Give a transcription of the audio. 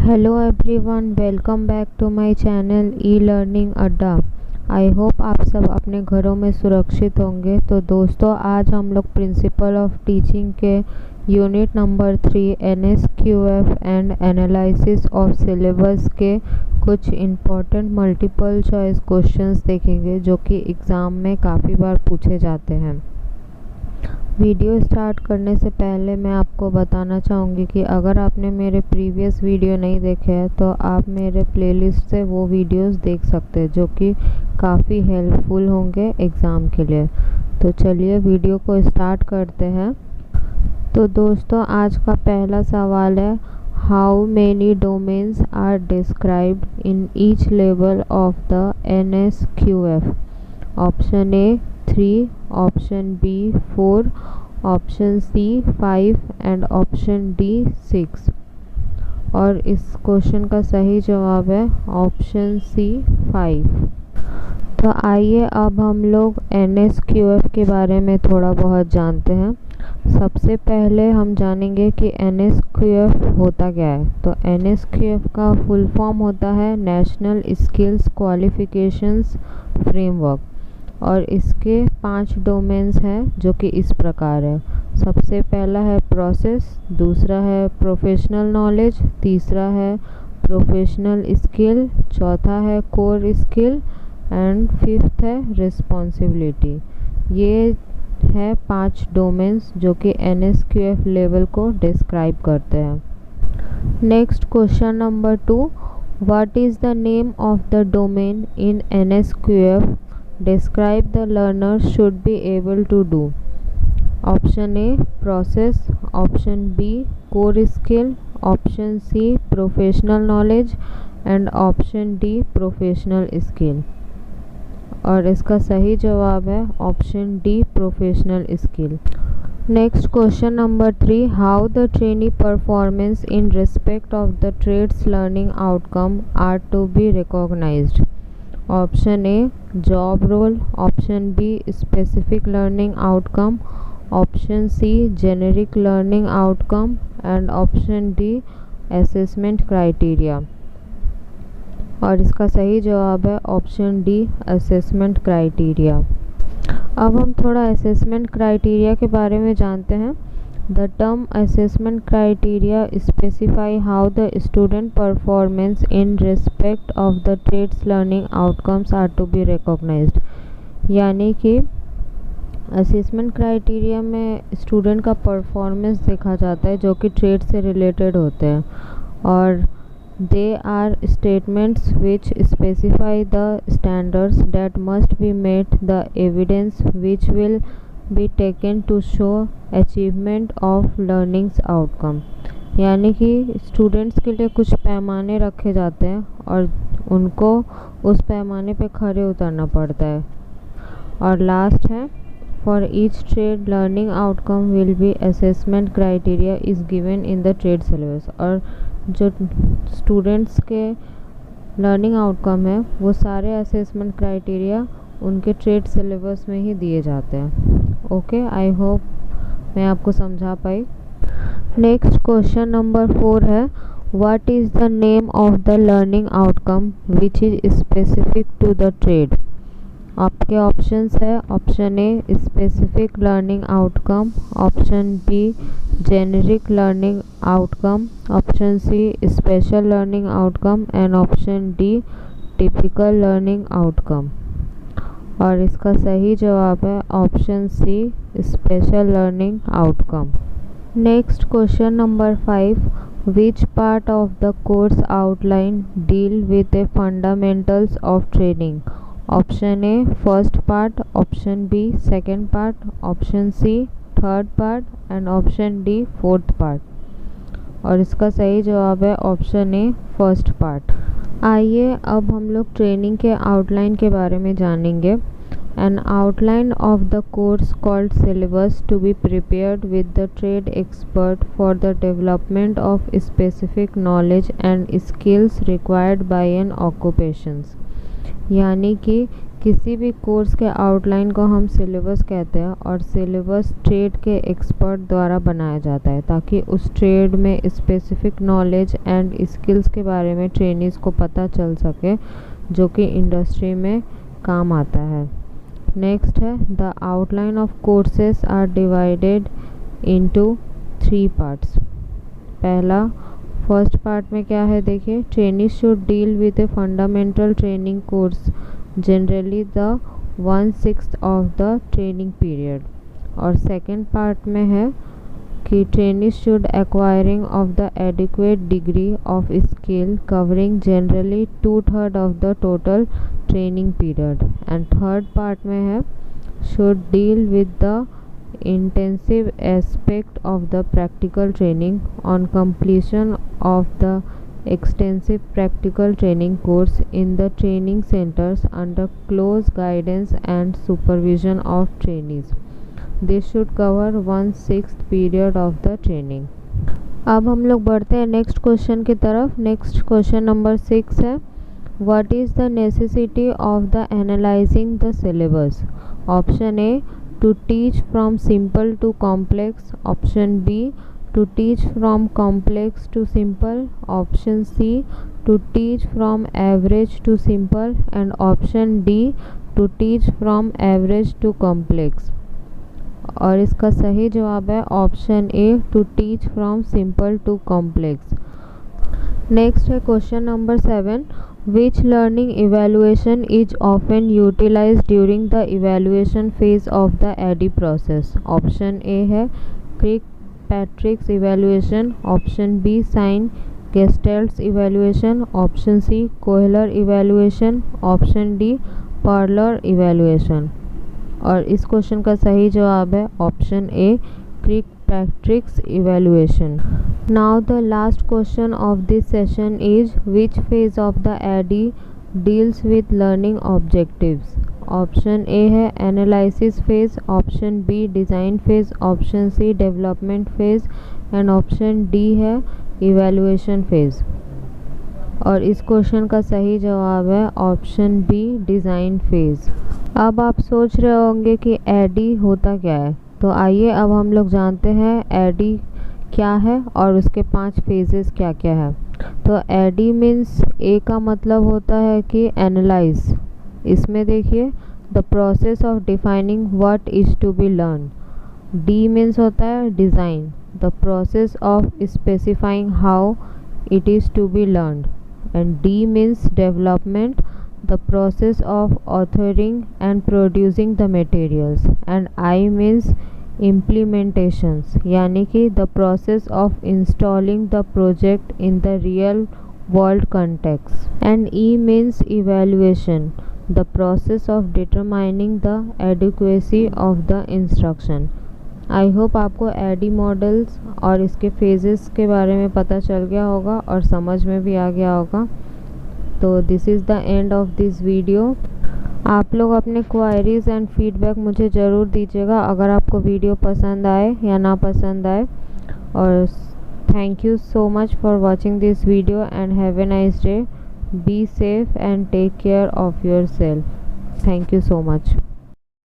Hello everyone, welcome back to my channel e learning Adda. I hope आप सब अपने घरों में सुरक्षित होंगे। तो दोस्तों, आज हम लोग प्रिंसिपल ऑफ टीचिंग के unit number 3 NSQF and analysis of syllabus के कुछ इम्पॉर्टेंट मल्टीपल चॉइस क्वेश्चंस देखेंगे जो कि एग्ज़ाम में काफ़ी बार पूछे जाते हैं। वीडियो स्टार्ट करने से पहले मैं आपको बताना चाहूँगी कि अगर आपने मेरे प्रीवियस वीडियो नहीं देखे हैं तो आप मेरे प्लेलिस्ट से वो वीडियोस देख सकते हैं जो कि काफ़ी हेल्पफुल होंगे एग्ज़ाम के लिए। तो चलिए वीडियो को स्टार्ट करते हैं। तो दोस्तों, आज का पहला सवाल है, how many domains are described in each level of the NSQF। Option A 3, option B 4, option C 5 and option D 6। और इस क्वेश्चन का सही जवाब है ऑप्शन सी 5। तो आइए अब हम लोग NSQF के बारे में थोड़ा बहुत जानते हैं। सबसे पहले हम जानेंगे कि NSQF होता क्या है। तो NSQF का फुल फॉर्म होता है नेशनल स्किल्स क्वालिफिकेशंस फ्रेमवर्क, और इसके 5 डोमेन्स हैं जो कि इस प्रकार है। सबसे पहला है प्रोसेस, दूसरा है प्रोफेशनल नॉलेज, तीसरा है प्रोफेशनल स्किल, चौथा है कोर स्किल एंड फिफ्थ है रिस्पॉन्सिबिलिटी। ये है 5 डोमेन्स जो कि NSQF लेवल को डिस्क्राइब करते हैं। Next question number 2, what is the name of the domain in NSQF describe the learner should be able to do। Option A process, option B core skill, option C professional knowledge and option D professional skill. और इसका सही जवाब है option D professional skill. Next question number 3, how the trainee performance in respect of the trades learning outcome are to be recognised. Option A job role, option B specific learning outcome, option C generic learning outcome and option D assessment criteria. और इसका सही जवाब है option D assessment criteria. अब हम थोड़ा assessment criteria के बारे में जानते हैं। The term assessment criteria specify how the student performance in respect of the traits learning outcomes are to be recognized। यानी कि असेसमेंट क्राइटेरिया में स्टूडेंट का परफॉर्मेंस देखा जाता है जो कि ट्रेड से रिलेटेड होते हैं, और they are statements which specify the standards that must be met, the evidence which will be taken to show achievement of learnings outcome। यानी कि स्टूडेंट्स के लिए कुछ पैमाने रखे जाते हैं और उनको उस पैमाने पे खरे उतरना पड़ता है। और लास्ट है, for each trade learning outcome will be assessment criteria is given in the trade syllabus. और जो स्टूडेंट्स के लर्निंग आउटकम है वो सारे असेसमेंट क्राइटेरिया उनके ट्रेड सिलेबस में ही दिए जाते हैं। ओके, आई होप मैं आपको समझा पाई। नेक्स्ट क्वेश्चन नंबर 4 है, what is the name of the learning outcome which is specific to the trade. आपके ऑप्शंस है, option A specific learning outcome, option B generic learning outcome, option C special learning outcome and option D typical learning outcome. और इसका सही जवाब है option C special learning outcome. Next question number 5, which part of the course outline deal with the fundamentals of training. Option A first part, option B second part, option C third part and option D fourth part. और इसका सही जवाब है option ए first part. आइए अब हम लोग training के आउटलाइन के बारे में जानेंगे। An outline of the course called syllabus to be prepared with the trade expert for the development of specific knowledge and skills required by an occupations। यानी कि किसी भी कोर्स के आउटलाइन को हम सिलेबस कहते हैं और सिलेबस ट्रेड के एक्सपर्ट द्वारा बनाया जाता है ताकि उस ट्रेड में स्पेसिफिक नॉलेज एंड स्किल्स के बारे में ट्रेनीज़ को पता चल सके जो कि इंडस्ट्री में काम आता है। नेक्स्ट है the outline of courses are divided into 3 parts. पहला फर्स्ट पार्ट में क्या है देखिए, trainee should deal with a fundamental training course generally the 1/6 of the training period. और सेकेंड पार्ट में है कि trainee should acquiring of the adequate degree of skill covering generally 2/3 of the total training period. And third part में है should deal with the intensive aspect of the practical training on completion of the extensive practical training course in the training centers under close guidance and supervision of trainees. This should cover 1/6 period of the training. अब हम लोग बढ़ते हैं next question की तरफ। Next question number 6 है what is the necessity of the analysing the syllabus. Option A to teach from simple to complex, option B to teach from complex to simple, option C to teach from average to simple, and option D to teach from average to complex। और इसका सही जवाब है option A to teach from simple to complex. Next है question number 7 Which learning evaluation is often utilized during the evaluation phase of the AD process? Option A है Kirkpatrick's evaluation, option B Sain-Gestelt's evaluation, option C Kohler evaluation, option D Parler evaluation। और इस question का सही जवाब है option A Kirkpatrick's evaluation। Now the last question of this session is which phase of the AD deals with learning objectives? Option A है analysis phase, option B design phase, option C development phase, and option D है evaluation phase। और इस question का सही जवाब है option B design phase. अब आप सोच रहे होंगे कि एडी होता क्या है, तो आइए अब हम लोग जानते हैं एडी क्या है और उसके 5 फेजेस क्या क्या है। तो एडी मीन्स ए का मतलब होता है कि एनालाइज। इसमें देखिए the process of defining what is to be learn. D means होता है design, the process of specifying how it is to be learned. And D means development, the process of authoring and producing the materials। and I means implementations, यानी कि the process of installing the project in the real world context। and E means evaluation, the process of determining the adequacy of the instruction। I hope आपको AD models और इसके phases के बारे में पता चल गया होगा और समझ में भी आ गया होगा। तो this is the end of this video. आप लोग अपने क्वायरीज़ एंड फीडबैक मुझे ज़रूर दीजिएगा अगर आपको वीडियो पसंद आए या ना पसंद आए। और thank you so much for watching this video and have a nice day. Be safe and take care of yourself. Thank you so much.